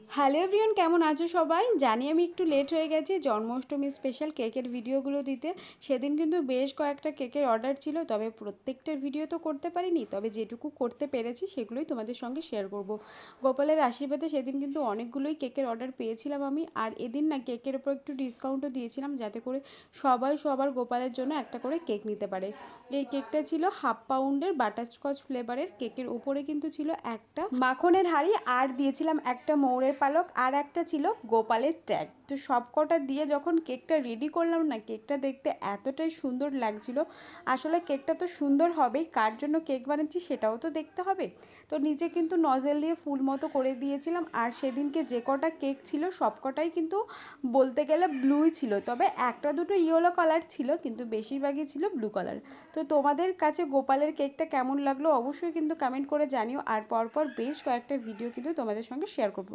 Hello everyone, কেমন আছো সবাই? জানি আমি একটু লেট হয়ে গেছি জন্মাষ্টমী স্পেশাল কেকের ভিডিওগুলো দিতে। সেদিন কিন্তু বেশ কয়েকটা কেকের অর্ডার ছিল, তবে প্রত্যেকটার ভিডিও তো করতে পারিনি, তবে যেটুকু করতে পেরেছি সেগুলোই তোমাদের সঙ্গে শেয়ার করব। গোপালের আশীর্বাদে সেদিন কিন্তু অনেকগুলোই কেকের অর্ডার পেয়েছিলাম আমি, আর এদিন না কেকের ওপর একটু ডিসকাউন্টও দিয়েছিলাম যাতে করে সবাই সবার গোপালের জন্য একটা করে কেক নিতে পারে। এই কেকটা ছিল 1/2 পাউন্ডের বাটারস্কচ ফ্লেভারের। কেকের উপরে কিন্তু ছিল একটা মাখনের হাঁড়ি, আর দিয়েছিলাম একটা ময়ূরের পালক, আর একটা ছিল গোপালের ট্যাগ। তো সব কটা দিয়ে যখন কেকটা রেডি করলাম না, কেকটা দেখতে এতটাই সুন্দর লাগছিল। আসলে কেকটা তো সুন্দর হবেই, কার জন্য কেক বানাচ্ছি সেটাও তো দেখতে হবে। তো নিচে কিন্তু নজেল দিয়ে ফুল মতো করে দিয়েছিলাম, আর সেদিনকে যে কটা কেক ছিল সব কটাই কিন্তু বলতে গেলে ব্লুই ছিল, তবে একটা দুটো ইয়েলো কালার ছিল, কিন্তু বেশিরভাগই ছিল ব্লু কালার। তো তোমাদের কাছে গোপালের কেকটা কেমন লাগলো অবশ্যই কিন্তু কমেন্ট করে জানিও, আর পরপর বেশ কয়েকটা ভিডিও কিন্তু তোমাদের সঙ্গে শেয়ার করবো।